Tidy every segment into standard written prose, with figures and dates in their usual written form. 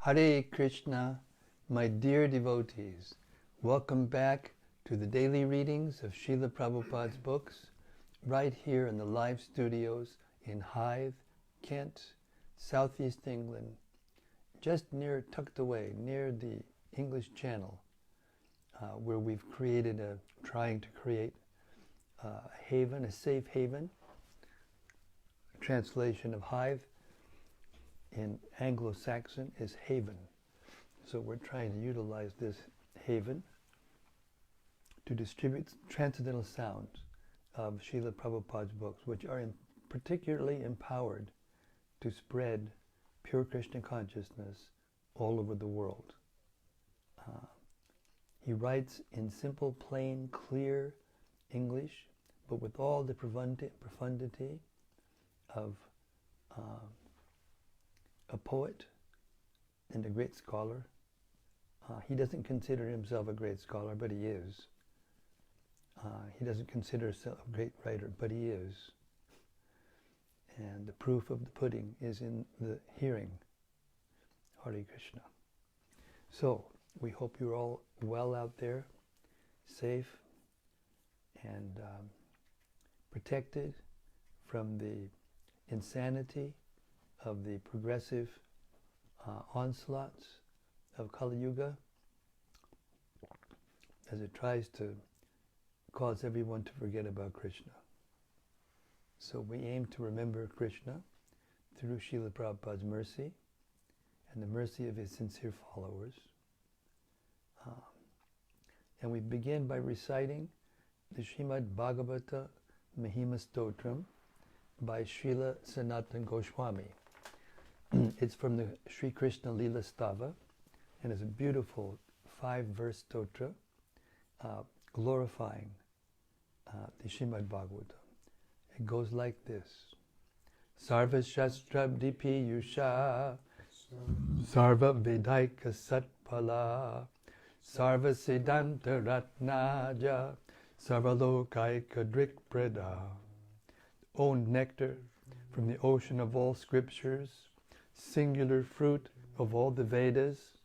Hare Krishna, my dear devotees. Welcome back to the daily readings of Srila Prabhupada's books, right here in the live studios in Hythe, Kent, Southeast England, just tucked away near the English Channel, where we've trying to create a haven, a safe haven. Translation of Hythe in Anglo-Saxon is haven. So we're trying to utilize this haven to distribute transcendental sounds of Srila Prabhupada's books, which are particularly empowered to spread pure Krishna consciousness all over the world. He writes in simple, plain, clear English, but with all the profundity of a poet and a great scholar. He doesn't consider himself a great scholar, but he is. He doesn't consider himself a great writer, but he is. And the proof of the pudding is in the hearing. Hare Krishna. So, we hope you're all well out there, safe, and protected from the insanity of the progressive onslaughts of Kali Yuga as it tries to cause everyone to forget about Krishna. So we aim to remember Krishna through Srila Prabhupada's mercy and the mercy of his sincere followers. And we begin by reciting the Śrīmad-Bhāgavata Mahima Stotram by Srila Sanatana Goswami. It's from the Sri Krishna Lila Stava, and it's a beautiful 5-verse stotra glorifying the Śrīmad-Bhāgavatam. It goes like this: Sarva Shastra Dipiyusha, Sarva Vedaika Satpala, Sarva Siddhanta Ratnaja, Sarva Lokaika Drikprada. O nectar from the ocean of all scriptures, singular fruit of all the Vedas,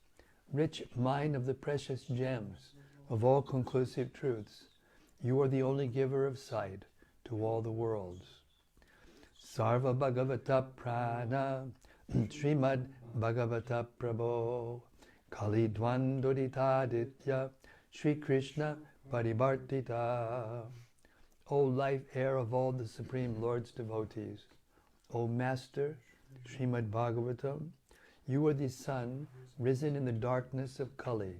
rich mine of the precious gems of all conclusive truths, you are the only giver of sight to all the worlds. Sarva Bhagavata Prana, Śrīmad-Bhāgavata Prabho, Kali Dvandoditaditya, Sri Krishna Parivartita. O life air of all the Supreme Lord's devotees, O Master, Śrīmad-Bhāgavatam, you are the sun risen in the darkness of Kali.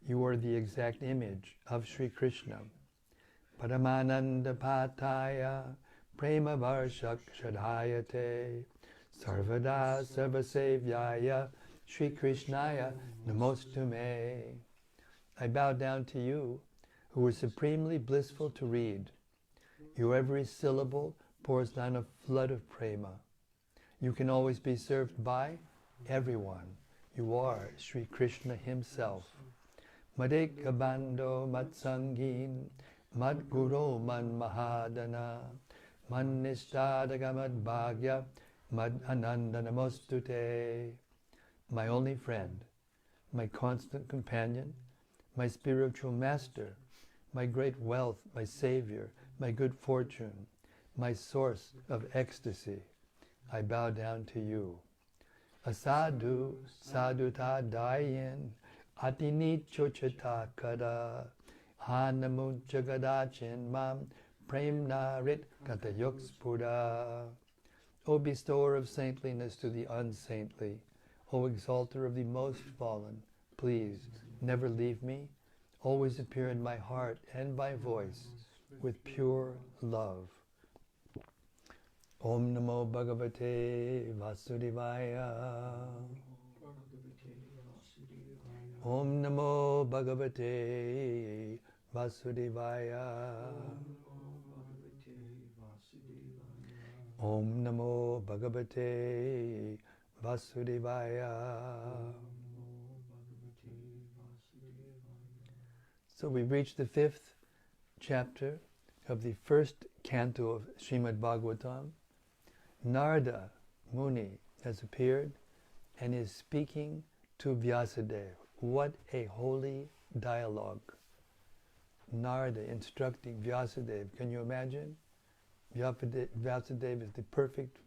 You are the exact image of Sri Krishna. Paramananda Pataya, Prema Varshak Shadhayate, Sarvada Sarvasevyaya, Sri Krishnaya Namostume. I bow down to you, who are supremely blissful to read. Your every syllable pours down a flood of prema. You can always be served by everyone. You are Sri Krishna himself. Madeka Bando Matsangin, Madguru Man Mahadana, Man Nishtadaga Mad Bhagya, Mad Ananda Namostute. My only friend, my constant companion, my spiritual master, my great wealth, my savior, my good fortune, my source of ecstasy, I bow down to you. Asadu saduta dayin atini chochata kada hanamunchagadachin mam premna rit katayokspura. O bestower of saintliness to the unsaintly, O exalter of the most fallen, please never leave me. Always appear in my heart and my voice with pure love. Om Namo Bhagavate Vasudevaya. Om Namo Bhagavate Vasudevaya. Om Namo Bhagavate Vasudevaya. So we've reached the 5th chapter of the first canto of Śrīmad-Bhāgavatam. Nārada Muni has appeared and is speaking to Vyāsadeva. What a holy dialogue. Nārada instructing Vyāsadeva. Can you imagine? Vyāsadeva is the perfect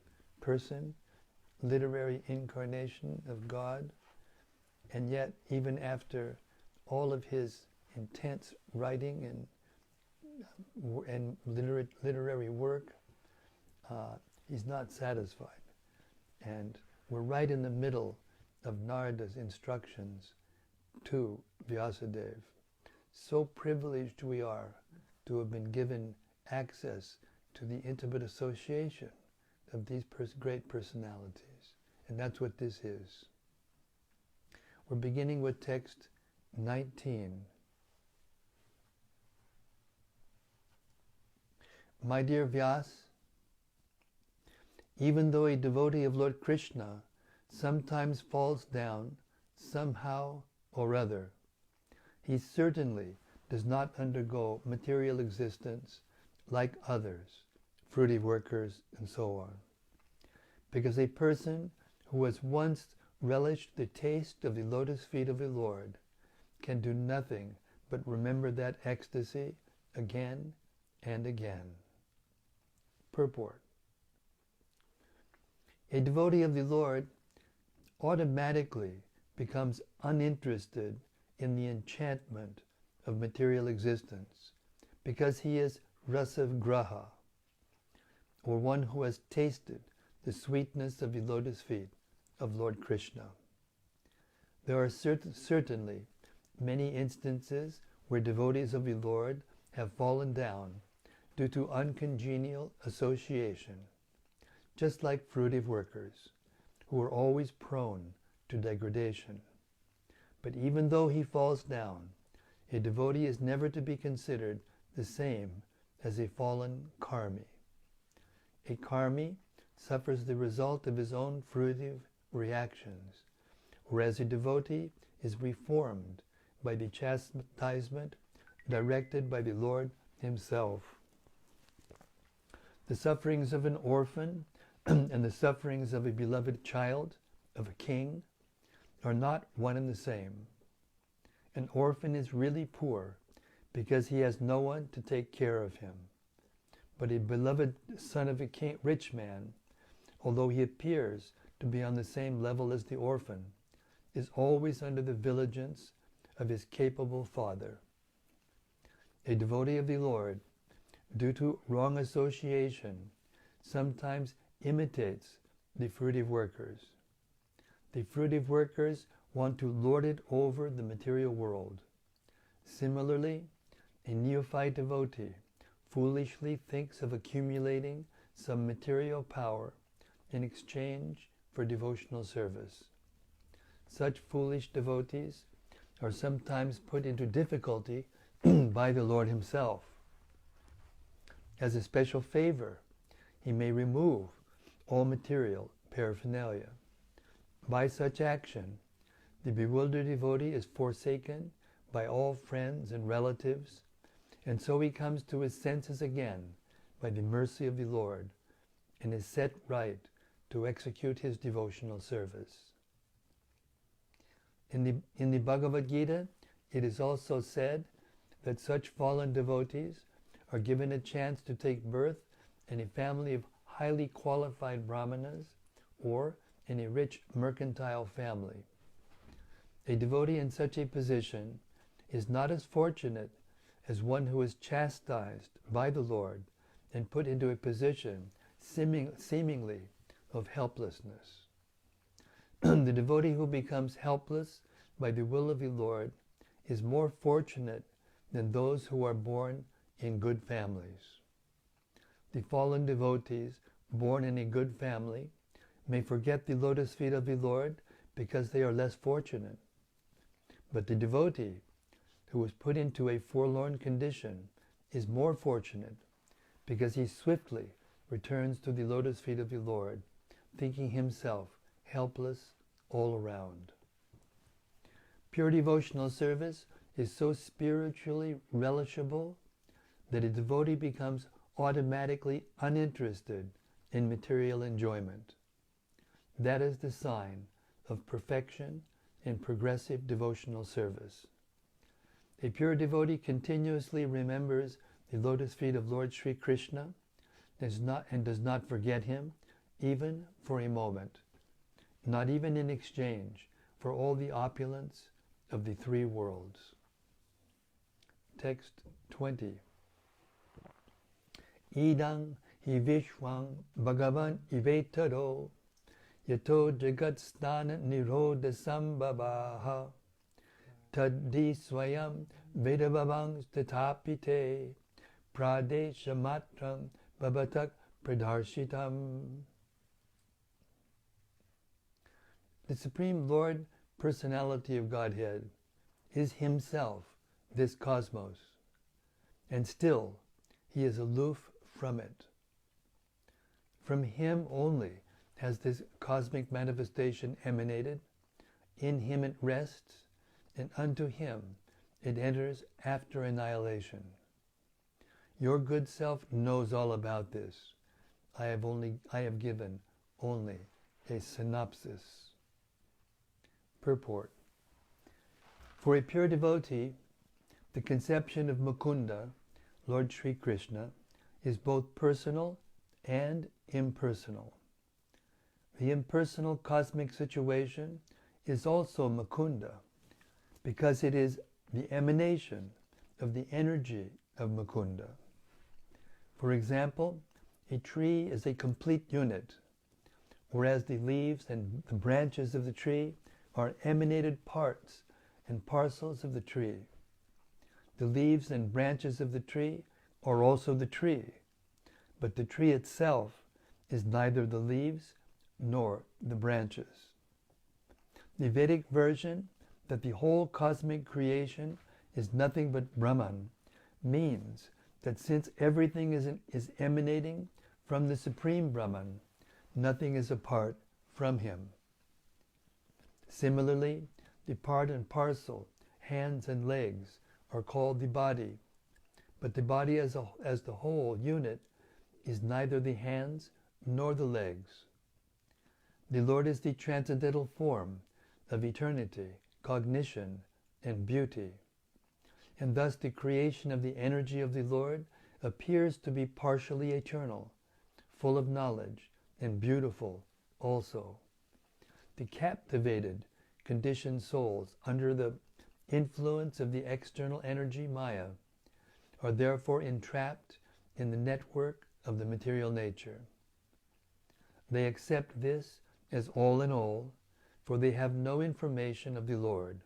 person, literary incarnation of God, and yet even after all of his intense writing and literary work, he's not satisfied. And we're right in the middle of Narada's instructions to Vyāsadeva. So privileged we are to have been given access to the intimate association of these great personalities. And that's what this is. We're beginning with text 19. My dear Vyas, even though a devotee of Lord Krishna sometimes falls down somehow or other, he certainly does not undergo material existence like others, fruity workers and so on. Because a person who has once relished the taste of the lotus feet of the Lord can do nothing but remember that ecstasy again and again. Purport. A devotee of the Lord automatically becomes uninterested in the enchantment of material existence because he is rasagraha, or one who has tasted the sweetness of the lotus feet of Lord Krishna. There are certainly many instances where devotees of the Lord have fallen down due to uncongenial association, just like fruitive workers, who are always prone to degradation. But even though he falls down, a devotee is never to be considered the same as a fallen karmi. A karmi suffers the result of his own fruitive reactions, whereas a devotee is reformed by the chastisement directed by the Lord himself. The sufferings of an orphan and the sufferings of a beloved child of a king are not one and the same. An orphan is really poor because he has no one to take care of him. But a beloved son of a rich man, although he appears to be on the same level as the orphan, is always under the vigilance of his capable father. A devotee of the Lord, due to wrong association, sometimes imitates the fruitive workers. The fruitive workers want to lord it over the material world. Similarly, a neophyte devotee foolishly thinks of accumulating some material power in exchange for devotional service. Such foolish devotees are sometimes put into difficulty by the Lord himself. As a special favor, he may remove all material paraphernalia. By such action, the bewildered devotee is forsaken by all friends and relatives, and so he comes to his senses again by the mercy of the Lord, and is set right to execute his devotional service. In the Bhagavad Gita, it is also said that such fallen devotees are given a chance to take birth in a family of highly qualified brahmanas or in a rich mercantile family. A devotee in such a position is not as fortunate as one who is chastised by the Lord and put into a position seemingly of helplessness. The devotee who becomes helpless by the will of the Lord is more fortunate than those who are born in good families. The fallen devotees born in a good family may forget the lotus feet of the Lord because they are less fortunate. But the devotee who was put into a forlorn condition is more fortunate because he swiftly returns to the lotus feet of the Lord, thinking himself helpless all around. Pure devotional service is so spiritually relishable that a devotee becomes automatically uninterested in material enjoyment. That is the sign of perfection in progressive devotional service. A pure devotee continuously remembers the lotus feet of Lord Sri Krishna and does not forget him even for a moment, not even in exchange for all the opulence of the three worlds. Text 20. Idang hi vishwang bhagavan ivetaro yato jagat stana nirodha sambhavaha taddi swayam vedabhavang statapite pradesha matram bhavatak pradharshitam. The Supreme Lord, Personality of Godhead, is Himself this cosmos, and still He is aloof from it. From Him only has this cosmic manifestation emanated, in Him it rests, and unto Him it enters after annihilation. Your good self knows all about this. I have given only a synopsis. Purport. For a pure devotee, the conception of Mukunda, Lord Sri Krishna, is both personal and impersonal. The impersonal cosmic situation is also Mukunda, because it is the emanation of the energy of Mukunda. For example, a tree is a complete unit, whereas the leaves and the branches of the tree are emanated parts and parcels of the tree. The leaves and branches of the tree are also the tree, but the tree itself is neither the leaves nor the branches. The Vedic version that the whole cosmic creation is nothing but Brahman means that since everything is emanating from the Supreme Brahman, nothing is apart from Him. Similarly, the part and parcel, hands and legs, are called the body, but the body as the whole unit is neither the hands nor the legs. The Lord is the transcendental form of eternity, cognition, and beauty, and thus the creation of the energy of the Lord appears to be partially eternal, full of knowledge, and beautiful also. The captivated, conditioned souls under the influence of the external energy Maya are therefore entrapped in the network of the material nature. They accept this as all in all, for they have no information of the Lord,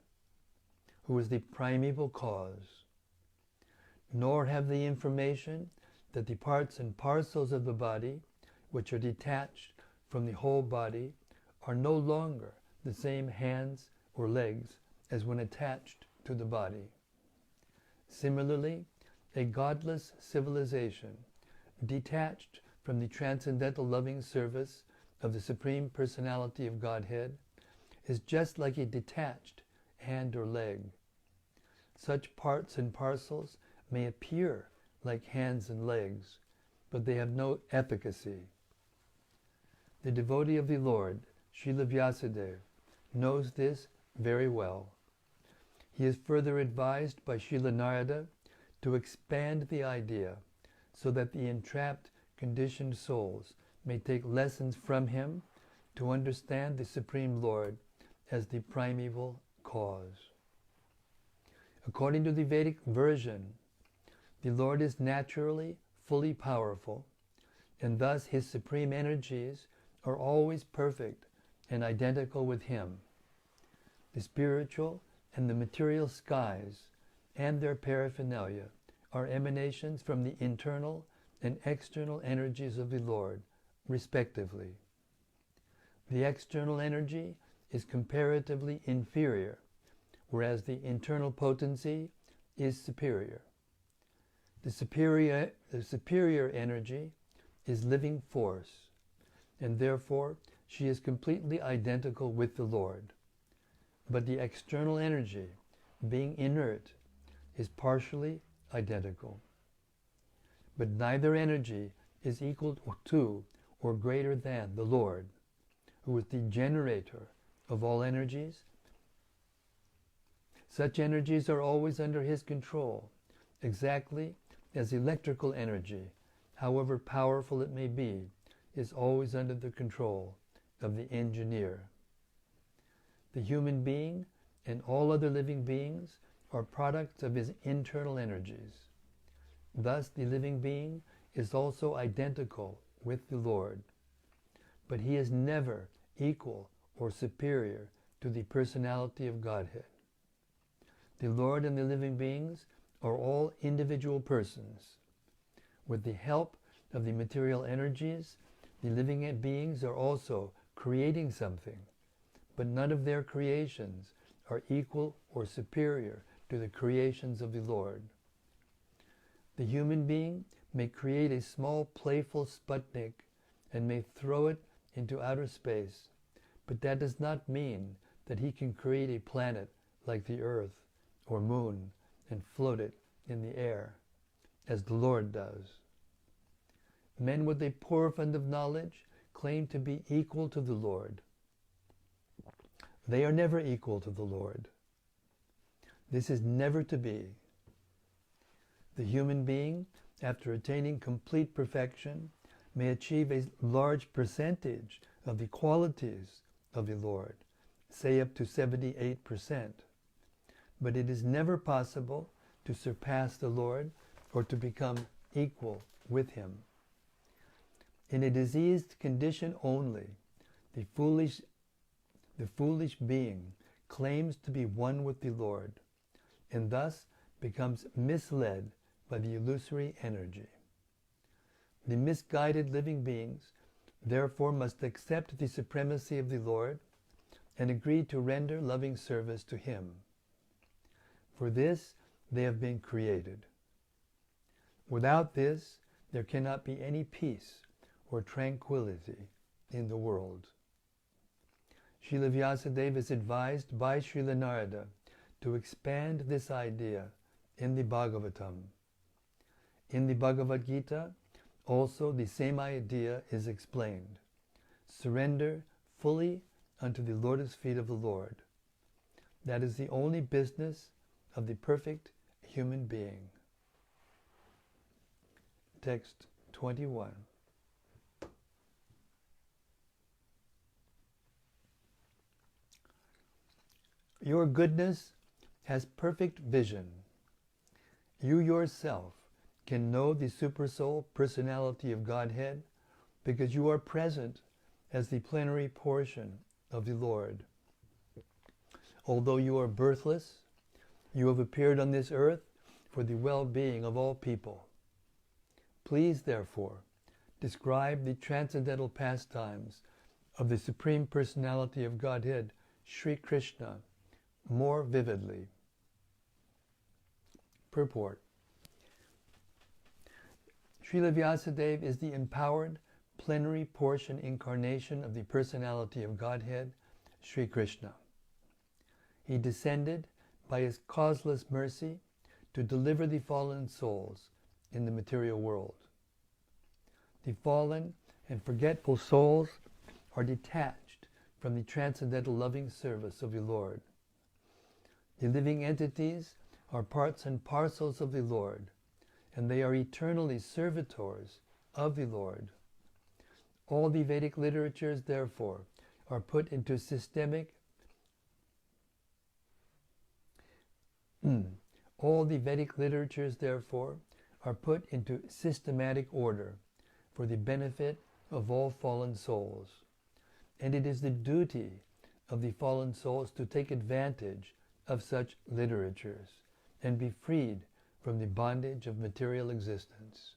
who is the primeval cause, nor have they information that the parts and parcels of the body, which are detached from the whole body, are no longer the same hands or legs as when attached to the body. Similarly, a godless civilization, detached from the transcendental loving service of the Supreme Personality of Godhead, is just like a detached hand or leg. Such parts and parcels may appear like hands and legs, but they have no efficacy. The devotee of the Lord, Srila Vyāsadeva, knows this very well. He is further advised by Srila Nārada to expand the idea so that the entrapped, conditioned souls may take lessons from him to understand the Supreme Lord as the primeval cause. According to the Vedic version, the Lord is naturally fully powerful, and thus His supreme energies are always perfect and identical with Him. The spiritual and the material skies and their paraphernalia are emanations from the internal and external energies of the Lord, respectively. The external energy is comparatively inferior, whereas the internal potency is superior. The superior energy is living force, and therefore she is completely identical with the Lord. But the external energy, being inert, is partially identical. But neither energy is equal to or greater than the Lord, who is the generator of all energies Such energies are always under his control, exactly as electrical energy, however powerful it may be, is always under the control of the engineer. The human being and all other living beings are products of his internal energies. Thus, the living being is also identical with the Lord, but he is never equal or superior to the personality of Godhead. The Lord and the living beings are all individual persons. With the help of the material energies, the living beings are also creating something, but none of their creations are equal or superior to the creations of the Lord. The human being may create a small playful Sputnik and may throw it into outer space, but that does not mean that he can create a planet like the Earth or moon and float it in the air, as the Lord does. Men with a poor fund of knowledge claim to be equal to the Lord. They are never equal to the Lord. This is never to be. The human being, after attaining complete perfection, may achieve a large percentage of the qualities of the Lord, say up to 78%. But it is never possible to surpass the Lord or to become equal with him. In a diseased condition only, the foolish being claims to be one with the Lord, and thus becomes misled by the illusory energy. The misguided living beings therefore must accept the supremacy of the Lord and agree to render loving service to him. For this they have been created. Without this, there cannot be any peace or tranquility in the world. Srila Vyāsadeva is advised by Srila Nārada to expand this idea in the Bhagavatam. In the Bhagavad Gita, also the same idea is explained. Surrender fully unto the lotus feet of the Lord. That is the only business of the perfect human being. Text 21. Your goodness has perfect vision. You yourself can know the Supersoul personality of Godhead because you are present as the plenary portion of the Lord. Although you are birthless, you have appeared on this earth for the well-being of all people. Please, therefore, describe the transcendental pastimes of the Supreme Personality of Godhead, Sri Krishna, more vividly. Purport. Srila Vyāsadeva is the empowered, plenary portion incarnation of the Personality of Godhead, Sri Krishna. He descended by his causeless mercy to deliver the fallen souls in the material world. The fallen and forgetful souls are detached from the transcendental loving service of the Lord. The living entities are parts and parcels of the Lord, and they are eternally servitors of the Lord. All the Vedic literatures, therefore, are put into systematic order for the benefit of all fallen souls. And it is the duty of the fallen souls to take advantage of such literatures and be freed from the bondage of material existence.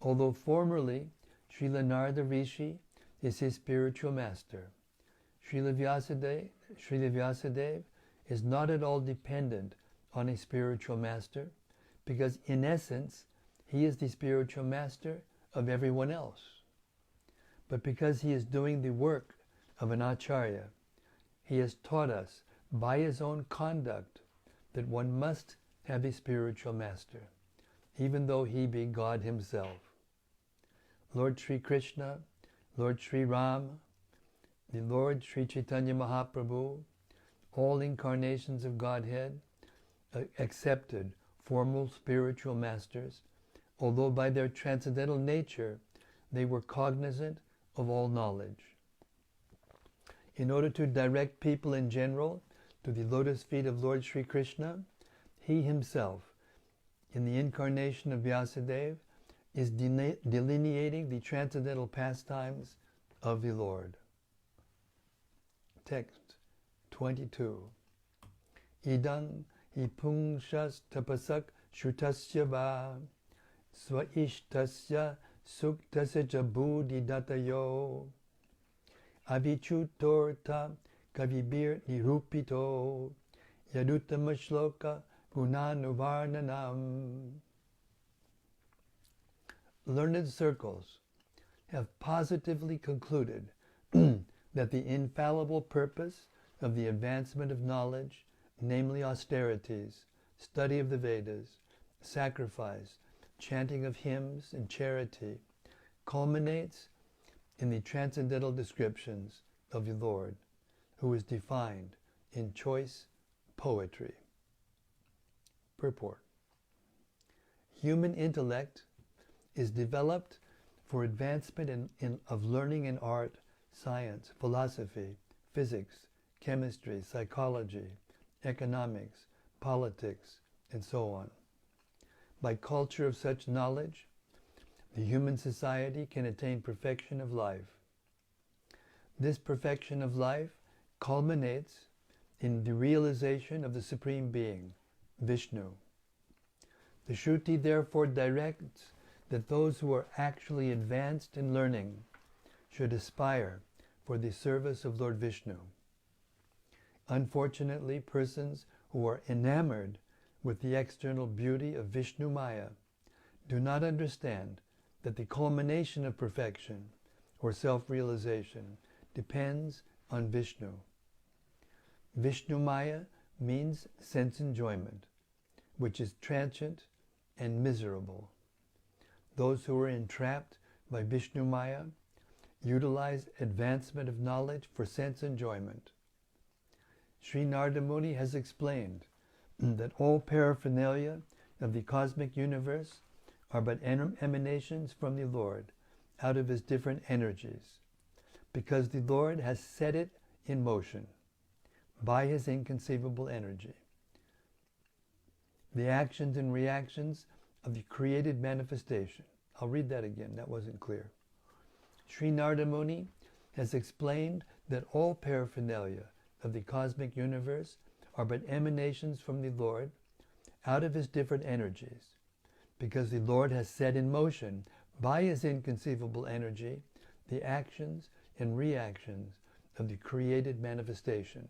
Although formerly Srila Nārada Rishi is his spiritual master, Srila Vyāsadeva is not at all dependent on a spiritual master, because in essence he is the spiritual master of everyone else. But because he is doing the work of an acharya, he has taught us by his own conduct that one must have a spiritual master, even though he be God himself. Lord Sri Krishna, Lord Sri Ram, the Lord Sri Chaitanya Mahaprabhu, all incarnations of Godhead accepted formal spiritual masters, although by their transcendental nature they were cognizant of all knowledge. In order to direct people in general to the lotus feet of Lord Sri Krishna, he himself, in the incarnation of Vyāsadeva, is delineating the transcendental pastimes of the Lord. Text 22. Idang hi pungshas tapasak shutasya va svaishtasya suktasya cha buddhi datayo avichutorta kavibir nirupito yaduttama shloka gunanuvarnanam. Learned circles have positively concluded that the infallible purpose of the advancement of knowledge, namely austerities, study of the Vedas, sacrifice, chanting of hymns, and charity, culminates in the transcendental descriptions of the Lord, who is defined in choice poetry. Purport. Human intellect is developed for advancement of learning in art, science, philosophy, physics, chemistry, psychology, economics, politics, and so on. By culture of such knowledge, the human society can attain perfection of life. This perfection of life culminates in the realization of the Supreme Being, Vishnu. The Shruti therefore directs that those who are actually advanced in learning should aspire for the service of Lord Vishnu. Unfortunately, persons who are enamored with the external beauty of Vishnu Maya do not understand that the culmination of perfection or self-realization depends on Vishnu. Vishnu Maya means sense enjoyment, which is transient and miserable. Those who are entrapped by Vishnu Maya utilize advancement of knowledge for sense enjoyment. Sri Nārada Muni has explained that all paraphernalia of the cosmic universe are but emanations from the Lord out of his different energies, because the Lord has set it in motion by his inconceivable energy. The actions and reactions of the created manifestation. I'll read that again, that wasn't clear. Sri Nārada Muni has explained that all paraphernalia of the cosmic universe are but emanations from the Lord out of his different energies, because the Lord has set in motion by his inconceivable energy the actions and reactions of the created manifestation.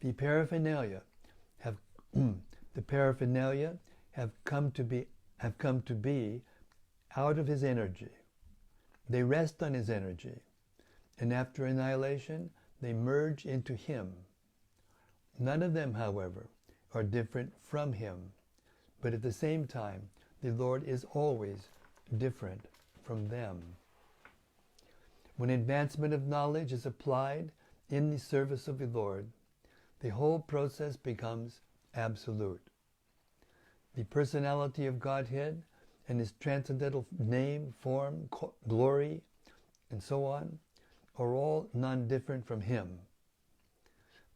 The paraphernalia have come to be out of his energy. They rest on his energy, and after annihilation, they merge into him. None of them, however, are different from him, but at the same time, the Lord is always different from them. When advancement of knowledge is applied in the service of the Lord, the whole process becomes absolute. The personality of Godhead and his transcendental name, form, glory, and so on, are all non-different from him.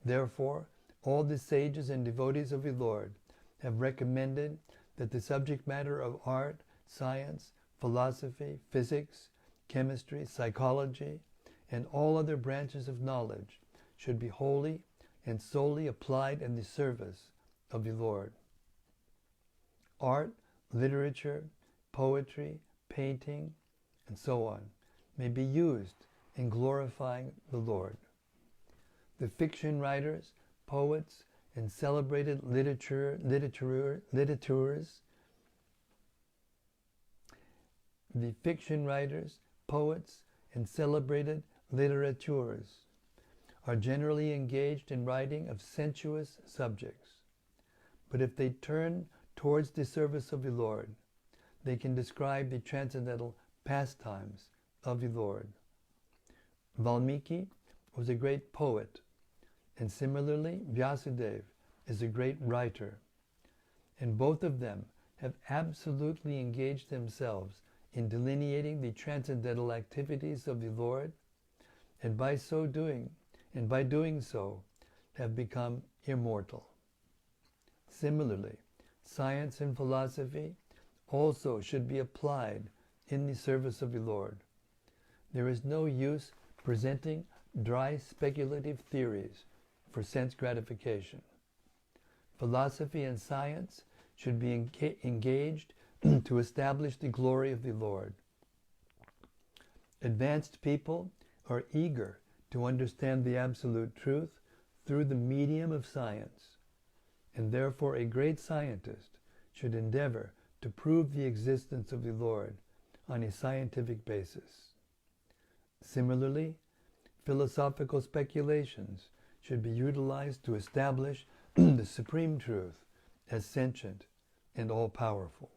Therefore, all the sages and devotees of the Lord have recommended that the subject matter of art, science, philosophy, physics, chemistry, psychology, and all other branches of knowledge should be wholly and solely applied in the service of the Lord. Art, literature, poetry, painting, and so on may be used in glorifying the Lord. The fiction writers, poets, and celebrated literateurs the fiction writers, poets, and celebrated literateurs are generally engaged in writing of sensuous subjects. But if they turn towards the service of the Lord, they can describe the transcendental pastimes of the Lord. Valmiki was a great poet, And similarly, Vyāsadeva is a great writer. And both of them have absolutely engaged themselves in delineating the transcendental activities of the Lord, and by doing so, have become immortal. Similarly, science and philosophy also should be applied in the service of the Lord. There is no use presenting dry speculative theories for sense gratification. Philosophy and science should be engaged to establish the glory of the Lord. Advanced people are eager to understand the absolute truth through the medium of science, and therefore a great scientist should endeavor to prove the existence of the Lord on a scientific basis. Similarly, philosophical speculations should be utilized to establish the supreme truth as sentient and all-powerful.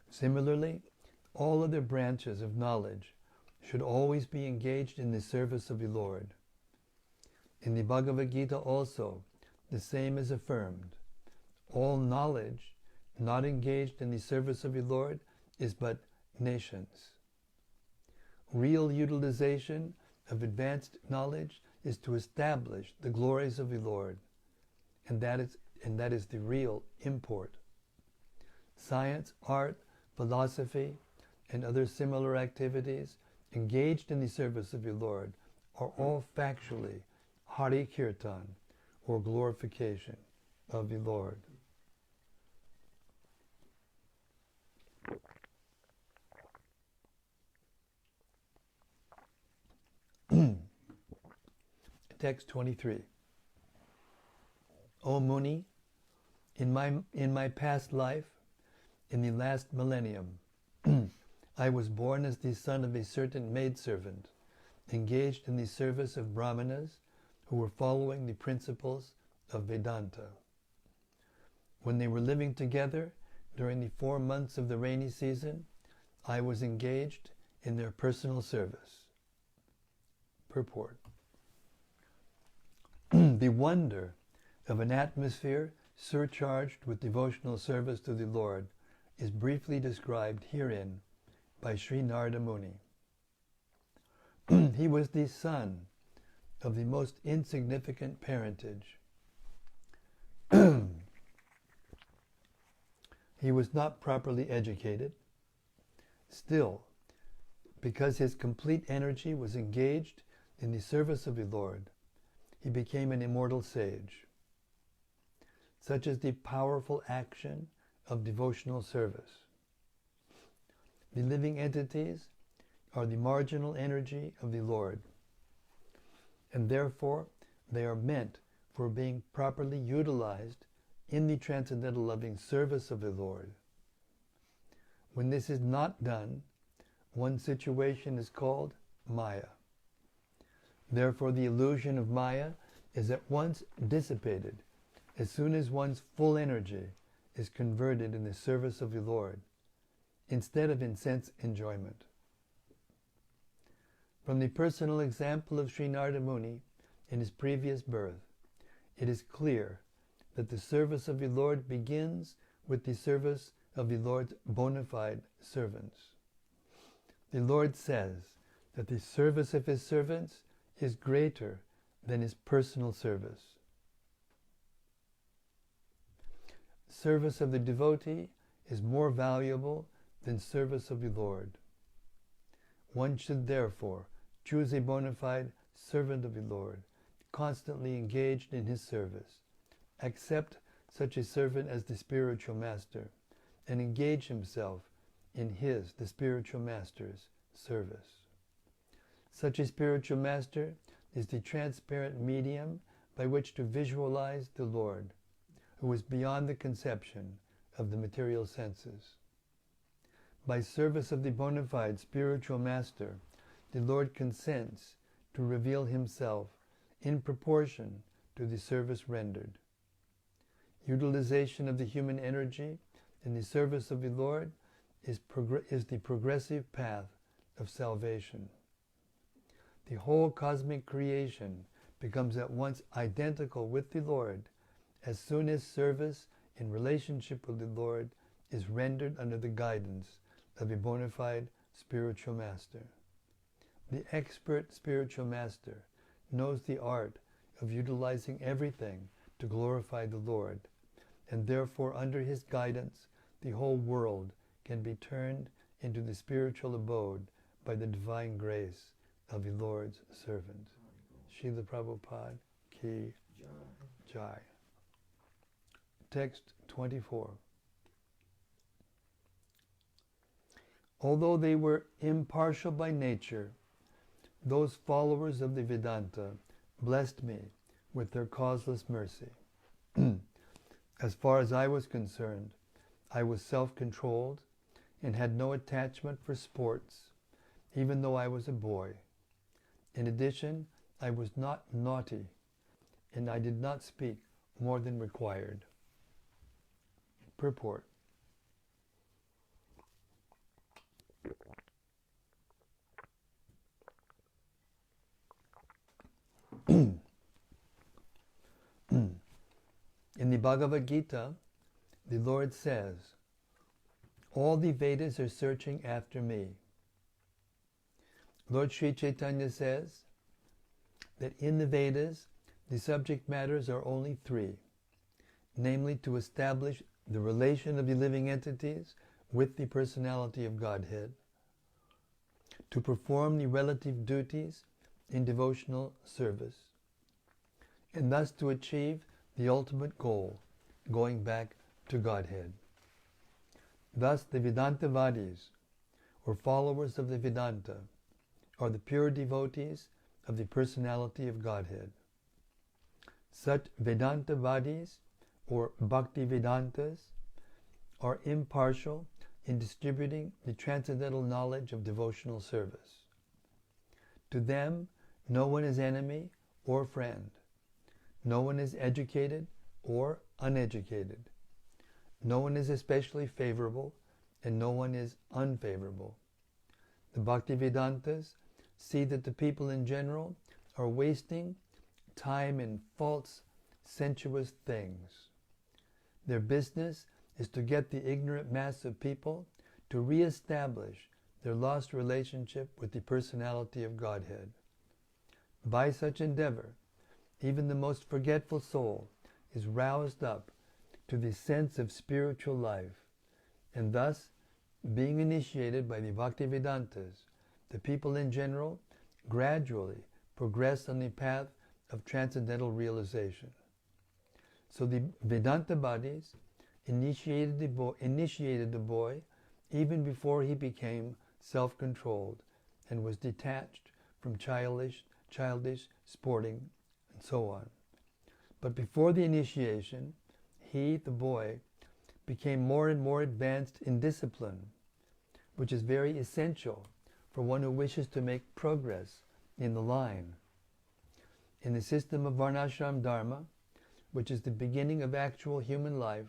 Similarly, all other branches of knowledge should always be engaged in the service of the Lord. In the Bhagavad Gita also, the same is affirmed. All knowledge not engaged in the service of the Lord is but nations. Real utilization of advanced knowledge is to establish the glories of the Lord, and that is the real import. Science, art, philosophy, and other similar activities engaged in the service of the Lord are all factually Hari Kirtan, or glorification of the Lord. Text 23. O Muni, in my past life, in the last millennium, I was born as the son of a certain maidservant, engaged in the service of Brahmanas who were following the principles of Vedanta. When they were living together during the 4 months of the rainy season, I was engaged in their personal service. Purport. The wonder of an atmosphere surcharged with devotional service to the Lord is briefly described herein by Sri Nārada Muni. He was the son of the most insignificant parentage. He was not properly educated. Still, because his complete energy was engaged in the service of the Lord, he became an immortal sage. Such is the powerful action of devotional service. The living entities are the marginal energy of the Lord, and therefore they are meant for being properly utilized in the transcendental loving service of the Lord. When this is not done, one situation is called Maya. Therefore the illusion of Maya is at once dissipated as soon as one's full energy is converted in the service of the Lord, instead of in sense enjoyment. From the personal example of Sri Nārada Muni in his previous birth, it is clear that the service of the Lord begins with the service of the Lord's bona fide servants. The Lord says that the service of his servants is greater than his personal service. Service of the devotee is more valuable than service of the Lord. One should therefore choose a bona fide servant of the Lord, constantly engaged in his service, accept such a servant as the spiritual master, and engage himself in his, the spiritual master's, service. Such a spiritual master is the transparent medium by which to visualize the Lord, who is beyond the conception of the material senses. By service of the bona fide spiritual master, the Lord consents to reveal himself in proportion to the service rendered. Utilization of the human energy in the service of the Lord is the progressive path of salvation. The whole cosmic creation becomes at once identical with the Lord as soon as service in relationship with the Lord is rendered under the guidance of a bona fide spiritual master. The expert spiritual master knows the art of utilizing everything to glorify the Lord, and therefore under his guidance the whole world can be turned into the spiritual abode by the divine grace of the Lord's servant. Srila Prabhupada Ki Jai. Text 24. Although they were impartial by nature, those followers of the Vedanta blessed me with their causeless mercy. As far as I was concerned, I was self-controlled and had no attachment for sports, even though I was a boy. In addition, I was not naughty, and I did not speak more than required. Purport. In the Bhagavad Gita, the Lord says, all the Vedas are searching after me. Lord Sri Chaitanya says that in the Vedas, the subject matters are only three, namely to establish the relation of the living entities with the personality of Godhead, to perform the relative duties in devotional service, and thus to achieve the ultimate goal, going back to Godhead. Thus the Vedantavadis, or followers of the Vedanta, are the pure devotees of the personality of Godhead. Such Vedantavadis, or Bhakti Vedantas, are impartial in distributing the transcendental knowledge of devotional service. To them, no one is enemy or friend. No one is educated or uneducated. No one is especially favorable, and no one is unfavorable. The Bhakti Vedantas see that the people in general are wasting time in false, sensuous things. Their business is to get the ignorant mass of people to re-establish their lost relationship with the personality of Godhead. By such endeavor, even the most forgetful soul is roused up to the sense of spiritual life, and thus, being initiated by the Bhakti Vedantas, the people in general gradually progress on the path of transcendental realization. So the Vedantavadis initiated the boy even before he became self-controlled and was detached from childish sporting, and so on. But before the initiation, he, the boy, became more and more advanced in discipline, which is very essential for one who wishes to make progress in the line. In the system of Varnashram Dharma, which is the beginning of actual human life,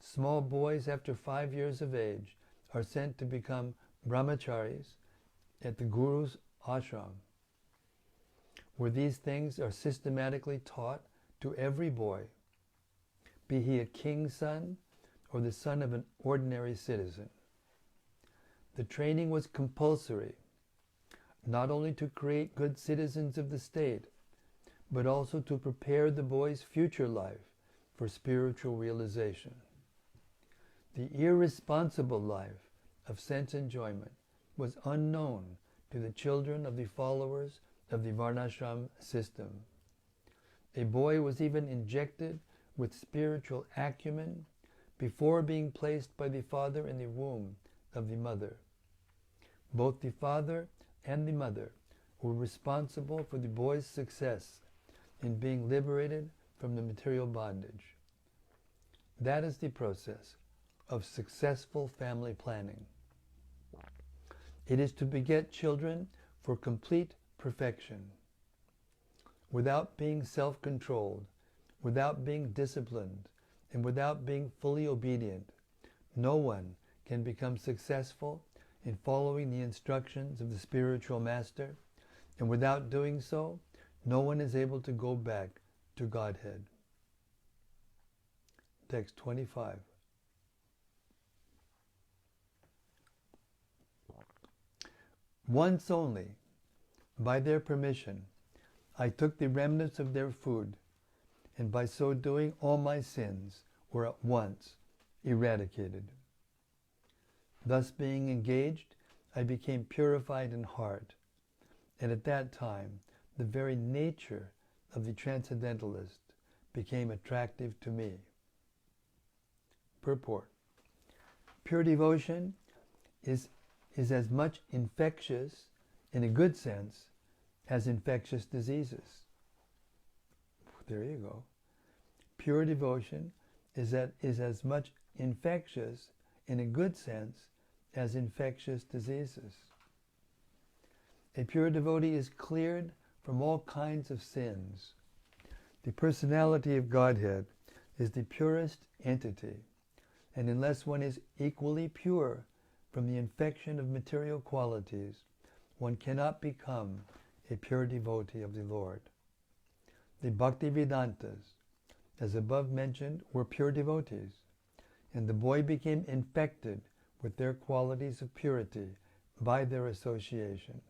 small boys after 5 years of age are sent to become brahmacharis at the Guru's ashram, where these things are systematically taught to every boy, be he a king's son or the son of an ordinary citizen. The training was compulsory, not only to create good citizens of the state, but also to prepare the boy's future life for spiritual realization. The irresponsible life of sense enjoyment was unknown to the children of the followers of the Varnashram system. A boy was even injected with spiritual acumen before being placed by the father in the womb of the mother. Both the father and the mother were responsible for the boy's success in being liberated from the material bondage. That is the process of successful family planning. It is to beget children for complete perfection. Without being self-controlled, without being disciplined, and without being fully obedient, no one can become successful in following the instructions of the spiritual master, and without doing so, no one is able to go back to Godhead. Text 25. Once only, by their permission, I took the remnants of their food, and by so doing all my sins were at once eradicated. Thus being engaged, I became purified in heart, and at that time the very nature of the transcendentalist became attractive to me. Purport. Pure devotion is as much infectious, in a good sense, as infectious diseases. There you go. Pure devotion is as much infectious, in a good sense, as infectious diseases. A pure devotee is cleared from all kinds of sins. The personality of Godhead is the purest entity, and unless one is equally pure from the infection of material qualities, one cannot become a pure devotee of the Lord. The Bhaktivedāntas, as above mentioned, were pure devotees, and the boy became infected with their qualities of purity by their association.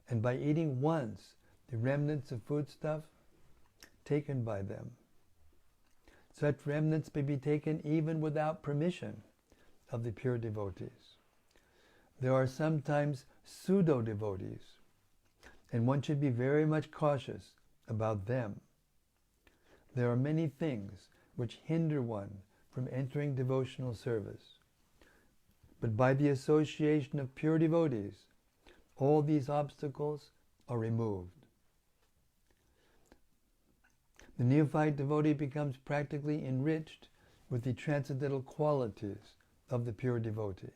And by eating once the remnants of foodstuff taken by them. Such remnants may be taken even without permission of the pure devotees. There are sometimes pseudo-devotees, and one should be very much cautious about them. There are many things which hinder one from entering devotional service, but by the association of pure devotees, all these obstacles are removed. The neophyte devotee becomes practically enriched with the transcendental qualities of the pure devotee,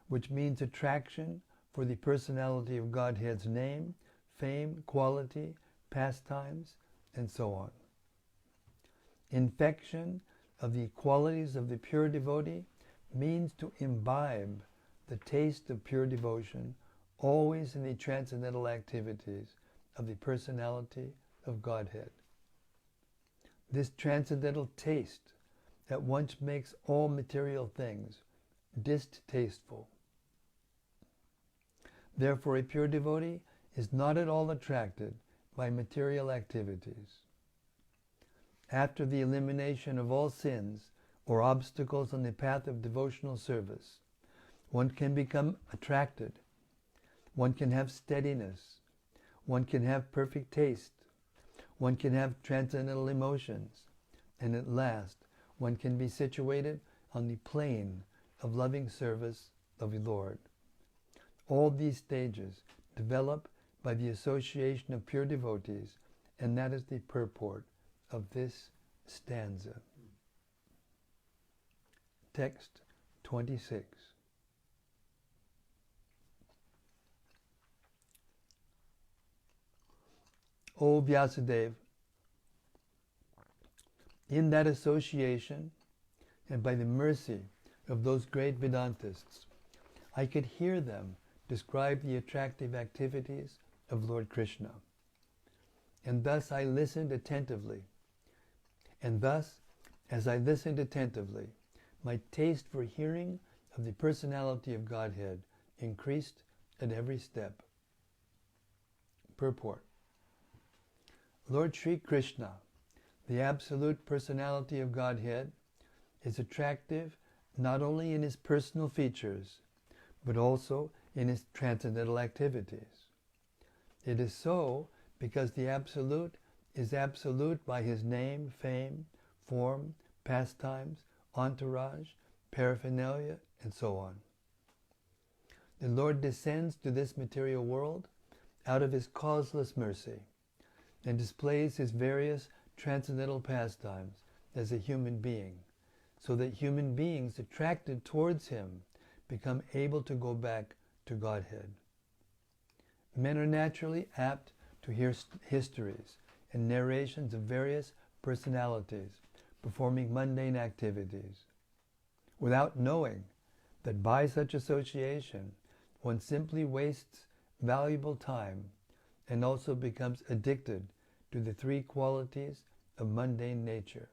which means attraction for the personality of Godhead's name, fame, quality, pastimes, and so on. Infection of the qualities of the pure devotee means to imbibe the taste of pure devotion always in the transcendental activities of the personality of Godhead. This transcendental taste at once makes all material things distasteful. Therefore, a pure devotee is not at all attracted by material activities. After the elimination of all sins or obstacles on the path of devotional service, one can become attracted. One can have steadiness. One can have perfect taste. One can have transcendental emotions. And at last, one can be situated on the plane of loving service of the Lord. All these stages develop by the association of pure devotees, and that is the purport of this stanza. Text 26. O Vyāsadeva, in that association, and by the mercy of those great Vedantists, I could hear them describe the attractive activities of Lord Krishna. And thus I listened attentively. And thus, as I listened attentively, my taste for hearing of the personality of Godhead increased at every step. Purport. Lord Sri Krishna, the absolute personality of Godhead, is attractive not only in his personal features, but also in his transcendental activities. It is so because the Absolute is absolute by his name, fame, form, pastimes, entourage, paraphernalia, and so on. The Lord descends to this material world out of his causeless mercy and displays his various transcendental pastimes as a human being, so that human beings attracted towards him become able to go back to Godhead. Men are naturally apt to hear histories and narrations of various personalities performing mundane activities, without knowing that by such association one simply wastes valuable time and also becomes addicted to the three qualities of mundane nature.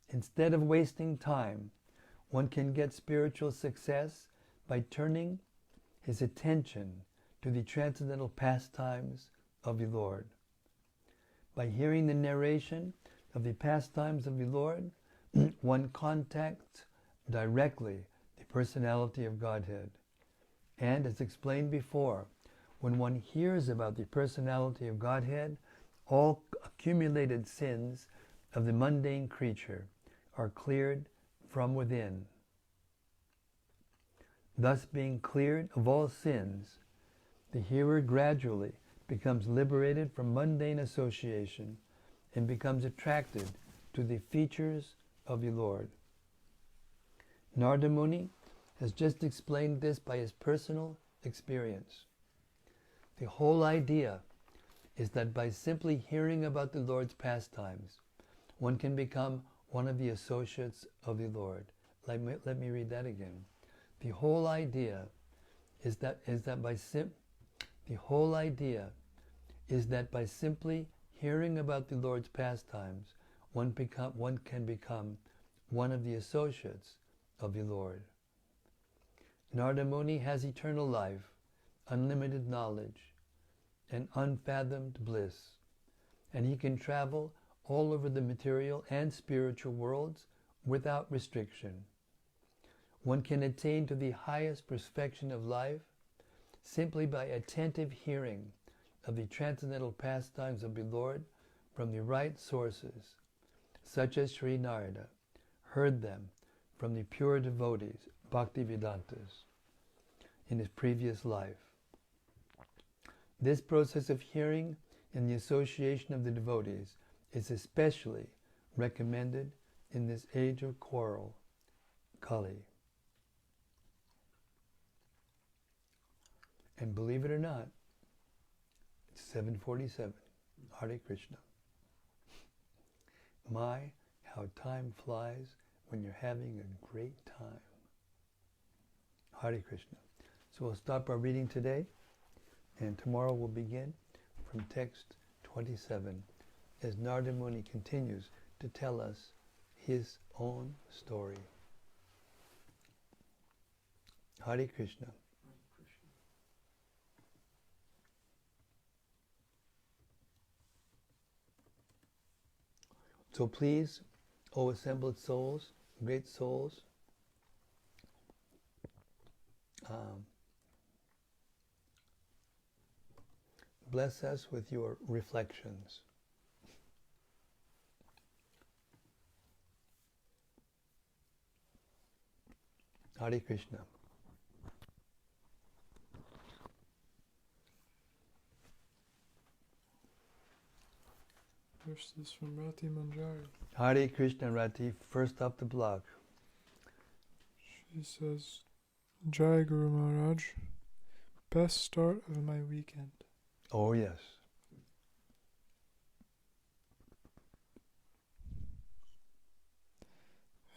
Instead of wasting time, one can get spiritual success by turning his attention to the transcendental pastimes of the Lord. By hearing the narration of the pastimes of the Lord, one contacts directly the personality of Godhead. And as explained before, when one hears about the personality of Godhead, all accumulated sins of the mundane creature are cleared from within. Thus, being cleared of all sins, the hearer gradually becomes liberated from mundane association and becomes attracted to the features of the Lord. Nārada Muni has just explained this by his personal experience. The whole idea is that by simply hearing about the Lord's pastimes, one can become one of the associates of the Lord. Let me read that again. The whole idea is that by simply hearing about the Lord's pastimes, one can become one of the associates of the Lord. Nārada Muni has eternal life, unlimited knowledge, and unfathomed bliss, and he can travel all over the material and spiritual worlds without restriction. One can attain to the highest perfection of life simply by attentive hearing of the transcendental pastimes of the Lord from the right sources, such as Sri Nārada heard them from the pure devotees, Bhaktivedāntas, in his previous life. This process of hearing in the association of the devotees is especially recommended in this age of quarrel, Kali. And believe it or not, it's 7:47. Hare Krishna. My, how time flies when you're having a great time. Hare Krishna. So we'll stop our reading today, and tomorrow we'll begin from text 27 as Nārada Muni continues to tell us his own story. Hare Krishna. So please, O assembled souls, great souls, bless us with your reflections. Hare Krishna. First is from Rati Manjari. Hare Krishna, Rati, first up the block. She says, Jai Guru Maharaj, best start of my weekend. Oh yes.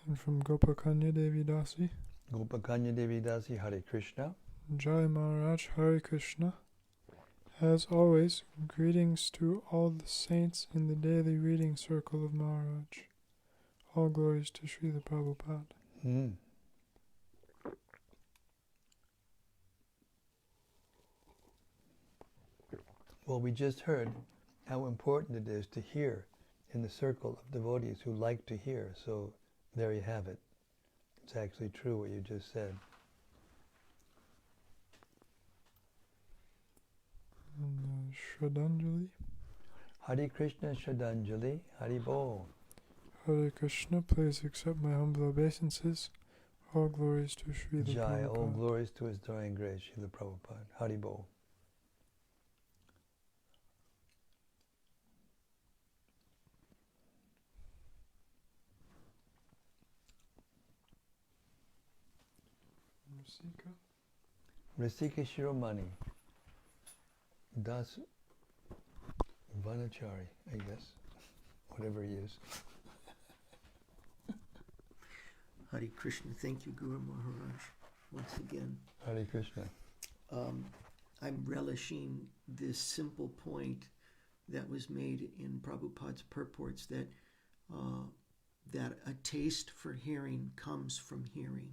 And from Gopakanya Devi Dasi. Gopakanya Devi Dasi, Hare Krishna. Jai Maharaj, Hare Krishna. As always, greetings to all the saints in the daily reading circle of Maharaj. All glories to Srila Prabhupada. Well, we just heard how important it is to hear in the circle of devotees who like to hear. So there you have it. It's actually true what you just said. And Shraddhanjali. Hare Krishna, Shraddhanjali, Hare Bol. Hare Krishna, please accept my humble obeisances. All glories to Srila Jai, Prabhupada. all glories to His Divine Grace, Srila Prabhupada. Hare Bol. Rasika Shiromani. Das Vanachari, I guess. Whatever he is. Hare Krishna. Thank you, Guru Maharaj, once again. Hare Krishna. I'm relishing this simple point that was made in Prabhupada's purports that a taste for hearing comes from hearing.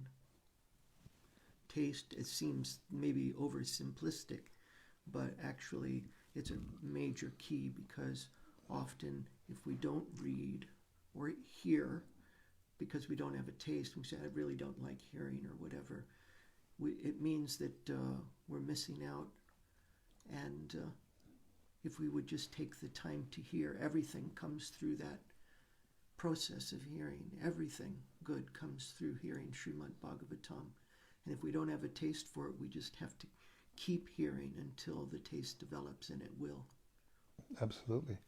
Taste, it seems maybe oversimplistic, but actually it's a major key, because often if we don't read or hear because we don't have a taste, we say, I really don't like hearing or whatever, it means that we're missing out. And if we would just take the time to hear, everything comes through that process of hearing. Everything good comes through hearing Śrīmad-Bhāgavatam. And if we don't have a taste for it, we just have to keep hearing until the taste develops, and it will. Absolutely.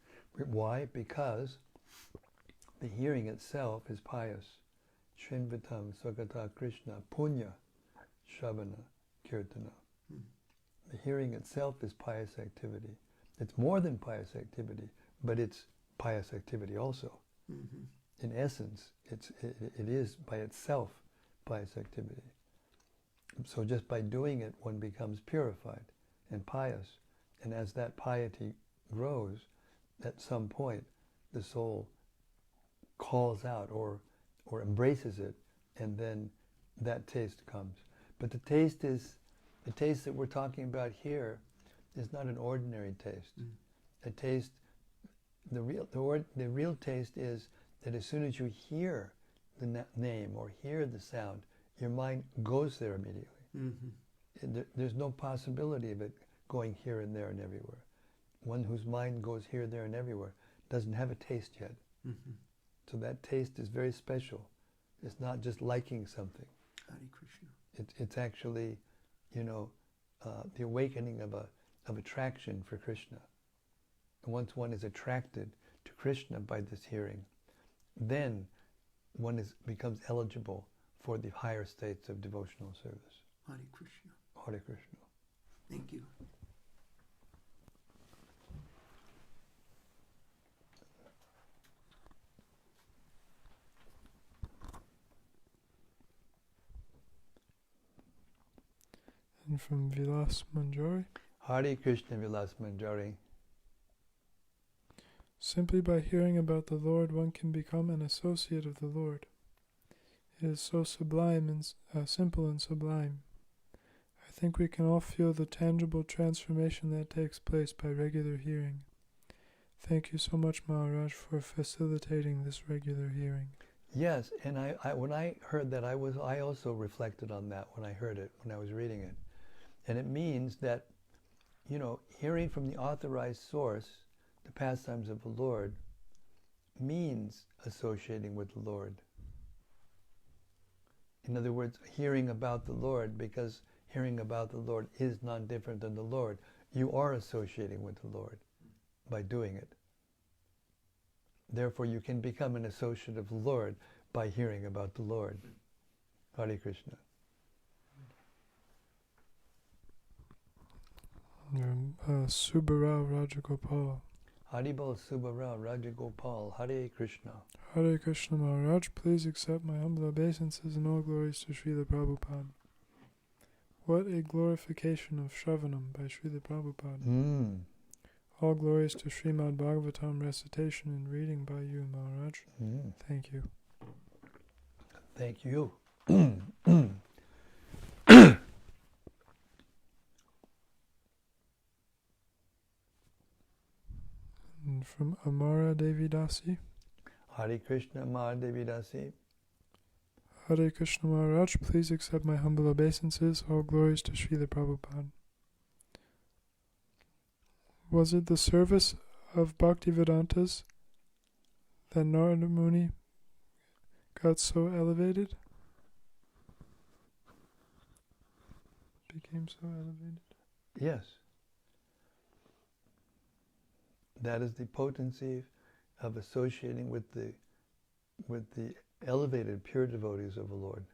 Why? Because the hearing itself is pious. Shrinvatam Sakata Krishna Punya Shavana Kirtana. The hearing itself is pious activity. It's more than pious activity, but it's pious activity also. In essence, it is by itself pious activity. So just by doing it, one becomes purified and pious. And as that piety grows, at some point, the soul calls out or embraces it, and then that taste comes. But the taste that we're talking about here is not an ordinary taste. A taste, the real taste is that as soon as you hear the name or hear the sound, your mind goes there immediately. There's no possibility of it going here and there and everywhere. One whose mind goes here, there, and everywhere doesn't have a taste yet. So that taste is very special. It's not just liking something. Hare Krishna. It's actually, the awakening of attraction for Krishna. And once one is attracted to Krishna by this hearing, then one becomes eligible for the higher states of devotional service. Hare Krishna. Hare Krishna. Thank you. And from Vilas Manjari. Hare Krishna Vilas Manjari. Simply by hearing about the Lord, one can become an associate of the Lord. It is so sublime and simple and sublime. I think we can all feel the tangible transformation that takes place by regular hearing. Thank you so much, Maharaj, for facilitating this regular hearing. Yes, and I when I heard that, I also reflected on that when I heard it, when I was reading it. And it means that, hearing from the authorized source, the pastimes of the Lord, means associating with the Lord. In other words, hearing about the Lord, because hearing about the Lord is not different than the Lord. You are associating with the Lord by doing it. Therefore, you can become an associate of the Lord by hearing about the Lord. Hare Krishna. Subbarao Rajagopal. Haribol Subbarao Rajagopal. Hare Krishna. Hare Krishna, Maharaj. Please accept my humble obeisances and all glories to Srila Prabhupada. What a glorification of Shravanam by Srila Prabhupada. All glories to Śrīmad-Bhāgavatam recitation and reading by you, Maharaj. Thank you. Thank you. And from Amara Devi Dasi. Hare Krishna Amara Devi Dasi. Hare Krishna, Maharaj. Please accept my humble obeisances. All glories to Srila Prabhupada. Was it the service of Bhaktivedantas that Nārada Muni got so elevated? Became so elevated? Yes. That is the potency of associating with the elevated pure devotees of the Lord.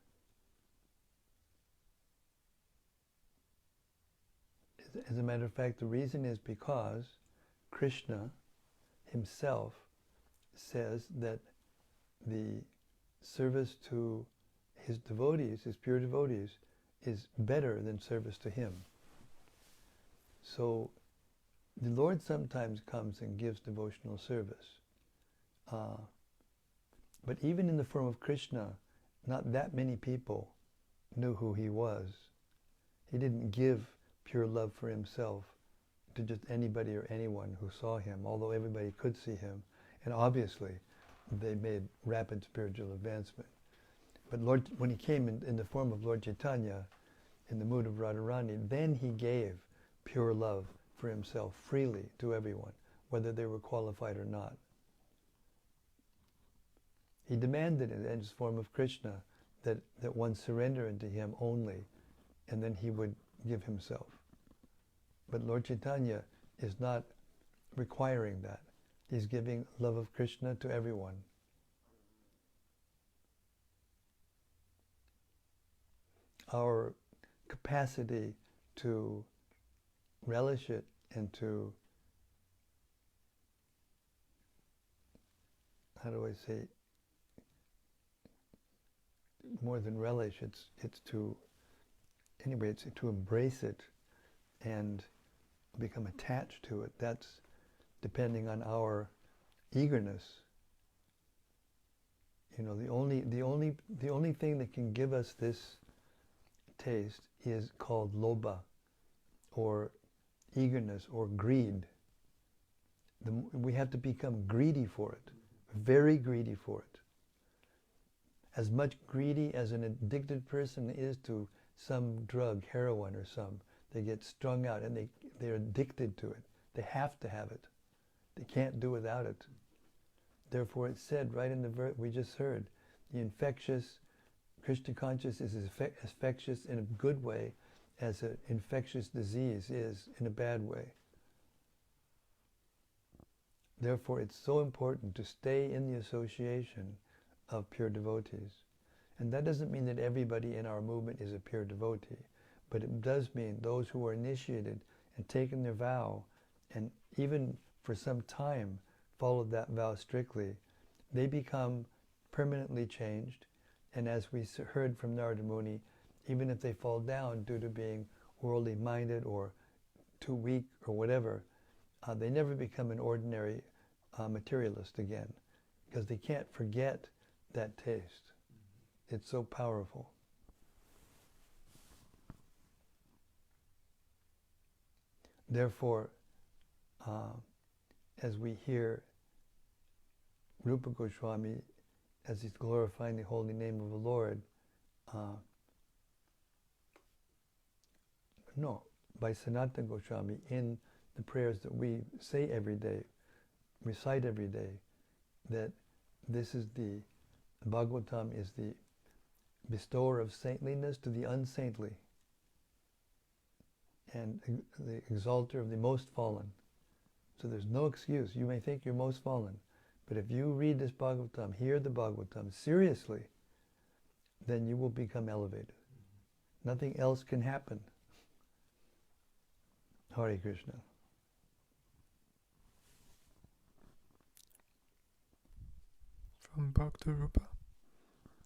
As a matter of fact, the reason is because Krishna himself says that the service to his devotees, his pure devotees, is better than service to him. So the Lord sometimes comes and gives devotional service. But even in the form of Krishna, not that many people knew who he was. He didn't give pure love for himself to just anybody or anyone who saw him, although everybody could see him. And obviously, they made rapid spiritual advancement. But when he came in the form of Lord Chaitanya, in the mood of Radharani, then he gave pure love for himself freely to everyone, whether they were qualified or not. He demanded in his form of Krishna that one surrender unto him only, and then he would give himself. But Lord Chaitanya is not requiring that. He's giving love of Krishna to everyone. Our capacity to relish it and to, how do I say, more than relish, it's to, anyway, it's to embrace it and become attached to it. That's depending on our eagerness. You know, the only thing that can give us this taste is called lobha, or eagerness, or greed. We have to become greedy for it, very greedy for it. As much greedy as an addicted person is to some drug, heroin or some. They get strung out and they're addicted to it. They have to have it. They can't do without it. Therefore it's said right in the verse we just heard, the infectious, Krishna consciousness is as infectious in a good way as an infectious disease is in a bad way. Therefore it's so important to stay in the association of pure devotees. And that doesn't mean that everybody in our movement is a pure devotee, but it does mean those who are initiated and taken their vow, and even for some time followed that vow strictly, they become permanently changed. And as we heard from Nārada Muni, even if they fall down due to being worldly minded or too weak or whatever, they never become an ordinary materialist again, because they can't forget that taste. It's so powerful. Therefore, as we hear Rupa Goswami, as he's glorifying the holy name of the Lord, by Sanatana Goswami, in the prayers that we say every day, recite every day, that this is the Bhagavatam is the bestower of saintliness to the unsaintly, and the exalter of the most fallen. So there's no excuse. You may think you're most fallen, but if you read this Bhagavatam, hear the Bhagavatam seriously, then you will become elevated. Nothing else can happen. Hare Krishna. From Bhakta Rupa.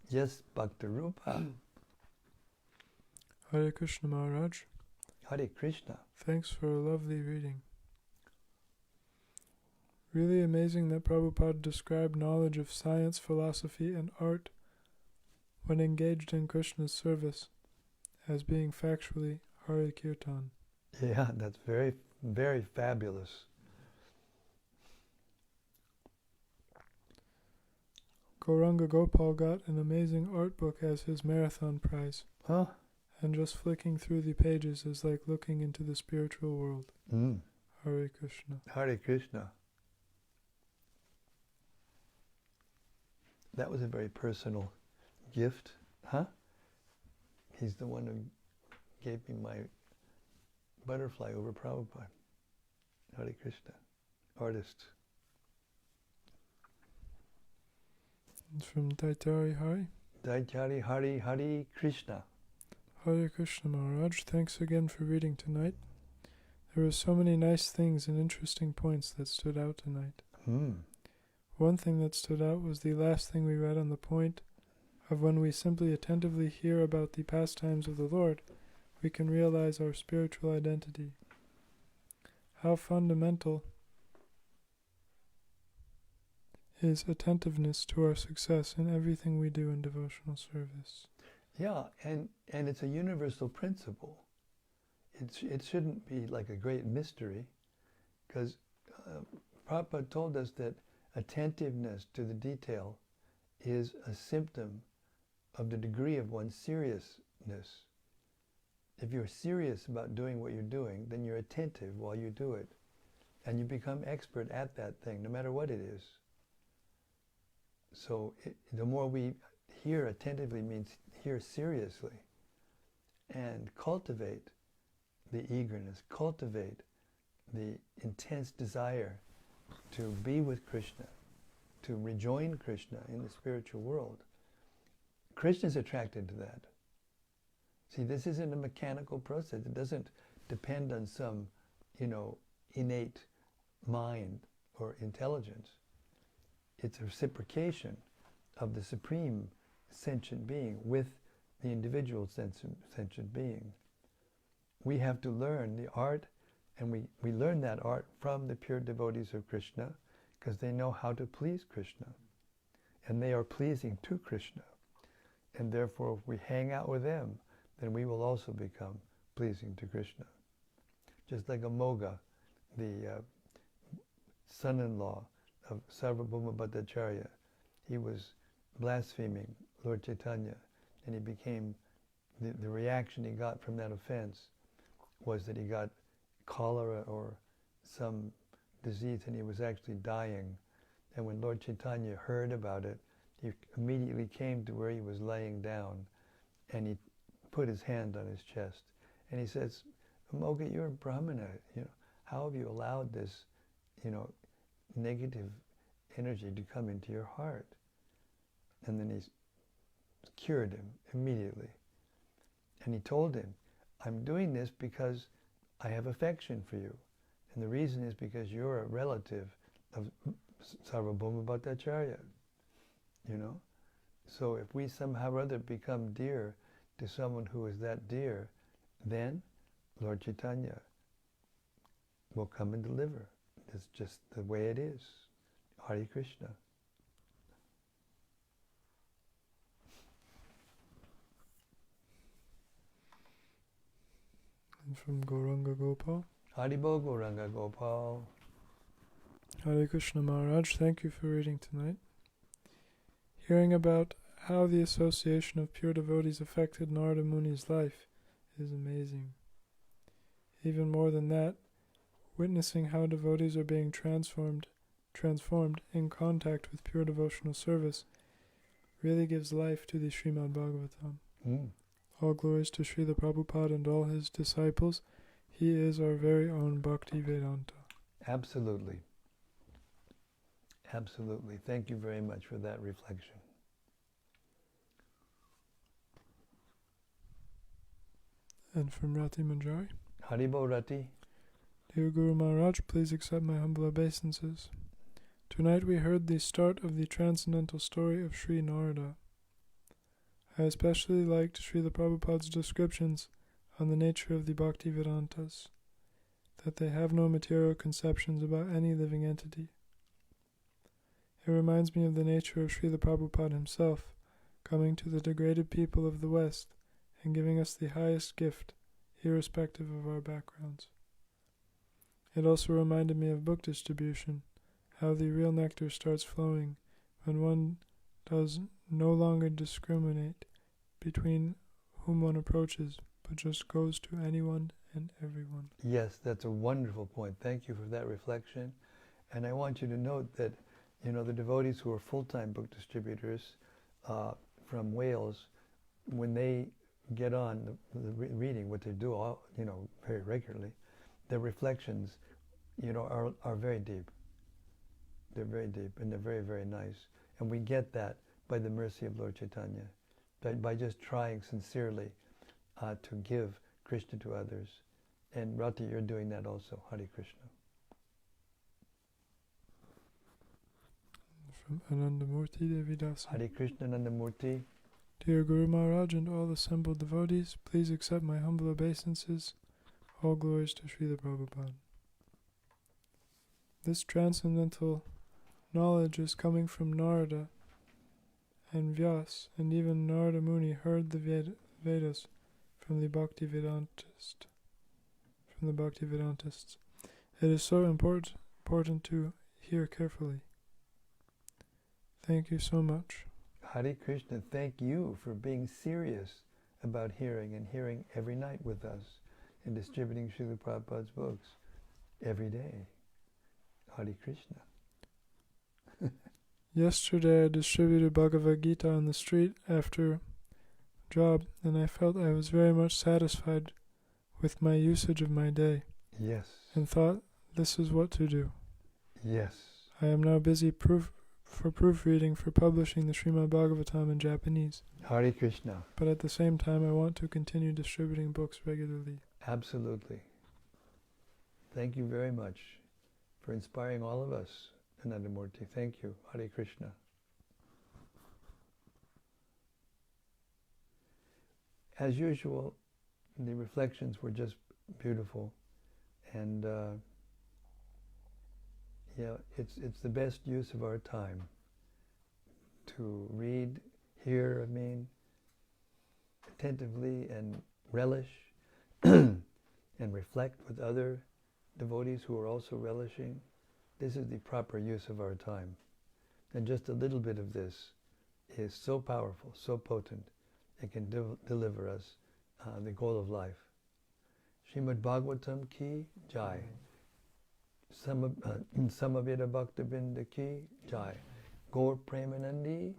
Yes, Bhakta Rupa. Hare Krishna Maharaj. Hare Krishna. Thanks for a lovely reading. Really amazing that Prabhupada described knowledge of science, philosophy, and art when engaged in Krishna's service as being factually Hare Kirtan. Yeah, that's very, very fabulous. Gauranga Gopal got an amazing art book as his marathon prize. Huh? And just flicking through the pages is like looking into the spiritual world. Hare Krishna. Hare Krishna. That was a very personal gift, huh? He's the one who gave me my butterfly over Prabhupada. Hare Krishna. Artist. It's from Daitari Hari. Daitari Hari Hare Krishna. Hare Krishna Maharaj, thanks again for reading tonight. There were so many nice things and interesting points that stood out tonight. One thing that stood out was the last thing we read on the point of when we simply attentively hear about the pastimes of the Lord, we can realize our spiritual identity. how fundamental is attentiveness to our success in everything we do in devotional service. Yeah, and it's a universal principle. It shouldn't be like a great mystery, because Prabhupada told us that attentiveness to the detail is a symptom of the degree of one's seriousness. If you're serious about doing what you're doing, then you're attentive while you do it. And you become expert at that thing, no matter what it is. So the more we hear attentively means hear seriously. And cultivate the eagerness, cultivate the intense desire to be with Krishna, to rejoin Krishna in the spiritual world. Krishna is attracted to that. See, this isn't a mechanical process. It doesn't depend on some, innate mind or intelligence. It's a reciprocation of the supreme sentient being with the individual sentient being. We have to learn the art, and we learn that art from the pure devotees of Krishna, because they know how to please Krishna. And they are pleasing to Krishna. And therefore, if we hang out with them, then we will also become pleasing to Krishna. Just like Amoga, the son-in-law of Sarvabhauma Bhattacharya, he was blaspheming Lord Chaitanya, and he became, the reaction he got from that offense was that he got cholera or some disease, and he was actually dying. And when Lord Chaitanya heard about it, he immediately came to where he was laying down, and he put his hand on his chest, and he says, Amoga, you're a Brahmana, how have you allowed this, negative energy to come into your heart? And then he cured him immediately. And he told him, I'm doing this because I have affection for you. And the reason is because you're a relative of Sarvabhauma Bhattacharya. So if we somehow or other become dear to someone who is that dear, then Lord Chaitanya will come and deliver. It's just the way it is. Hare Krishna. And from Gauranga Gopal. Haribo Gauranga Gopal. Hare Krishna Maharaj, thank you for reading tonight. Hearing about how the association of pure devotees affected Nārada Muni's life is amazing. Even more than that, witnessing how devotees are being transformed in contact with pure devotional service really gives life to the Śrīmad-Bhāgavatam. All glories to Srila Prabhupada and all his disciples. He is our very own Bhakti Vedanta. Absolutely. Absolutely. Thank you very much for that reflection. And from Rati Manjari. Haribo Rati. Dear Guru Maharaj, please accept my humble obeisances. Tonight we heard the start of the transcendental story of Sri Nārada. I especially liked Srila Prabhupada's descriptions on the nature of the Bhakti Vedantas, that they have no material conceptions about any living entity. It reminds me of the nature of Srila Prabhupada himself, coming to the degraded people of the West and giving us the highest gift, irrespective of our backgrounds. It also reminded me of book distribution, how the real nectar starts flowing when one does no longer discriminate between whom one approaches, but just goes to anyone and everyone. Yes, that's a wonderful point. Thank you for that reflection. And I want you to note that, the devotees who are full-time book distributors from Wales, when they get on the reading, what they do all, very regularly, their reflections, are very deep. They're very deep, and they're very, very nice. And we get that by the mercy of Lord Chaitanya, by just trying sincerely to give Krishna to others. And Rati, you're doing that also. Hare Krishna. From Anandamurti Devidasi. Hare Krishna Anandamurti. Dear Guru Maharaj and all assembled devotees, please accept my humble obeisances. All glories to Srila Prabhupada. This transcendental knowledge is coming from Nārada and Vyas, and even Narada Muni heard the Vedas from the Bhaktivedantists. It is so important to hear carefully. Thank you so much. Hare Krishna, thank you for being serious about hearing and hearing every night with us and distributing Srila Prabhupada's books every day. Hare Krishna. Yesterday I distributed Bhagavad Gita on the street after job, and I felt I was very much satisfied with my usage of my day. Yes. And thought, this is what to do. Yes. I am now busy proofreading for publishing the Śrīmad-Bhāgavatam in Japanese. Hare Krishna. But at the same time, I want to continue distributing books regularly. Absolutely. Thank you very much for inspiring all of us, Anandamurti. Thank you. Hare Krishna. As usual, the reflections were just beautiful, and it's the best use of our time to read, hear, attentively and relish and reflect with other devotees who are also relishing. This is the proper use of our time. And just a little bit of this is so powerful, so potent, it can deliver us the goal of life. Śrīmad-Bhāgavatam ki jai. Samaveda Bhaktabinda ki jai. Gaur Premanandi.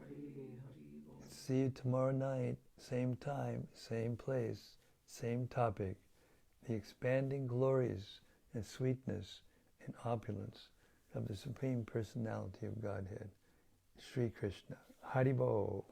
See you tomorrow night, same time, same place, same topic. The expanding glories and sweetness and opulence of the Supreme Personality of Godhead, Sri Krishna. Haribol.